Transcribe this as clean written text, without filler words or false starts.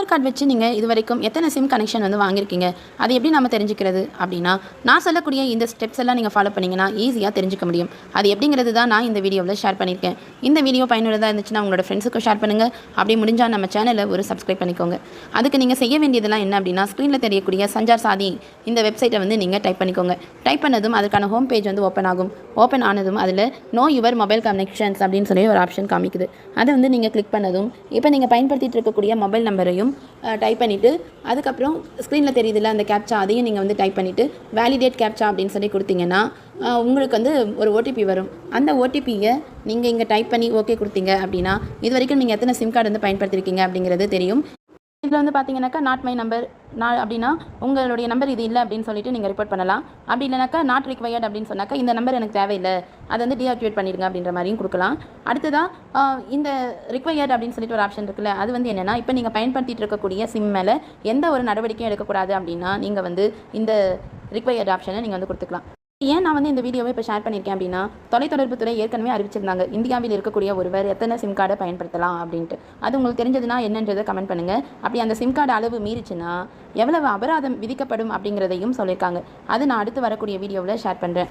Aadhaar card வச்சு நீங்கள் இது வரைக்கும் எத்தனை சிம் கனெக்ஷன் வந்து வாங்கியிருக்கீங்க, அது எப்படி நம்ம தெரிஞ்சுக்கிறது அப்படின்னா, நான் சொல்லக்கூடிய இந்த ஸ்டெப்ஸ் எல்லாம் நீங்கள் ஃபாலோ பண்ணிங்கன்னா ஈஸியாக தெரிஞ்சுக்க முடியும். அது எப்படிங்கிறது தான் நான் இந்த வீடியோவில் ஷேர் பண்ணியிருக்கேன். இந்த வீடியோ பயனுள்ளதாக இருந்துச்சுன்னா உங்களோட ஃப்ரெண்ட்ஸுக்கும் ஷேர் பண்ணுங்கள். அப்படி முடிஞ்சால் நம்ம சேனலை ஒரு சப்ஸ்கிரைப் பண்ணிக்கோங்க. அதுக்கு நீங்கள் செய்ய வேண்டியதெல்லாம் என்ன அப்படின்னா, ஸ்க்ரீனில் தெரியக்கூடிய சஞ்சார் சாதி இந்த வெப்சைட்டை வந்து நீங்கள் டைப் பண்ணிக்கோங்க. டைப் பண்ணதும் அதுக்கான ஹோம் பேஜ் வந்து ஓப்பன் ஆகும். ஓப்பன் ஆனதும் அதில் நோ யுவர் மொபைல் கனெக்ஷன்ஸ் அப்படின்னு சொல்லி ஒரு ஆப்ஷன் காமிக்குது. அதை வந்து நீங்கள் கிளிக் பண்ணதும் இப்போ நீங்கள் பயன்படுத்திட்டு இருக்கக்கூடிய மொபைல் நம்பரையும் டைப் பண்ணிவிட்டு, அதுக்கப்புறம் ஸ்க்ரீனில் தெரியுதுல்ல அந்த கேப்சா, அதையும் நீங்கள் வந்து டைப் பண்ணிவிட்டு வேலிடேட் கேப்சா அப்படின்னு சொல்லி கொடுத்தீங்கன்னா உங்களுக்கு வந்து ஒரு ஓடிபி வரும். அந்த ஓடிபியை நீங்கள் இங்கே டைப் பண்ணி ஓகே கொடுத்தீங்க அப்படின்னா இது வரைக்கும் நீங்கள் எத்தனை சிம் கார்டு வந்து பயன்படுத்திருக்கீங்க அப்படிங்கிறது தெரியும். இதில் வந்து பார்த்தீங்கன்னாக்கா நாட் மை நம்பர் அப்படின்னா உங்களுடைய நம்பர் இது இல்லை அப்படின்னு சொல்லிட்டு நீங்கள் ரிப்போர்ட் பண்ணலாம். அப்படி இல்லைனாக்கா நாட் ரிக்வயர்ட் அப்படின்னு சொன்னாக்கா இந்த நம்பர் எனக்கு தேவையில்லை, அதை வந்து டீஆக்டிவேட் பண்ணிடுங்க அப்படின்ற மாதிரியும் கொடுக்கலாம். அடுத்ததாக இந்த ரிக்வயர்ட் அப்படின்னு சொல்லிட்டு ஒரு ஆப்ஷன் இருக்குல்ல, அது வந்து என்னென்னா, இப்போ நீங்கள் பயன்படுத்திட்டு இருக்கக்கூடிய சிம் மேலே எந்த ஒரு நடவடிக்கையும் எடுக்கக்கூடாது அப்படின்னா நீங்கள் வந்து இந்த ரிக்வயர்ட் ஆப்ஷனை நீங்கள் வந்து கொடுத்துக்கலாம். ஏன் நான் வந்து இந்த வீடியோவை இப்போ ஷேர் பண்ணியிருக்கேன் அப்படின்னா, தொலைத்தொடர்புத்துறை ஏற்கனவே அறிவிச்சிருந்தாங்க இந்தியாவில் இருக்கக்கூடிய ஒருவர் எத்தனை சிம் கார்டை பயன்படுத்தலாம் அப்படின்ட்டு. அது உங்களுக்கு தெரிஞ்சதுன்னா என்னன்றதை கமெண்ட் பண்ணுங்கள். அப்படி அந்த சிம் கார்டு அளவு மீறிச்சுன்னா எவ்வளவு அபராதம் விதிக்கப்படும் அப்படிங்கிறதையும் சொல்லியிருக்காங்க. அது நான் அடுத்து வரக்கூடிய வீடியோவில் ஷேர் பண்ணுறேன்.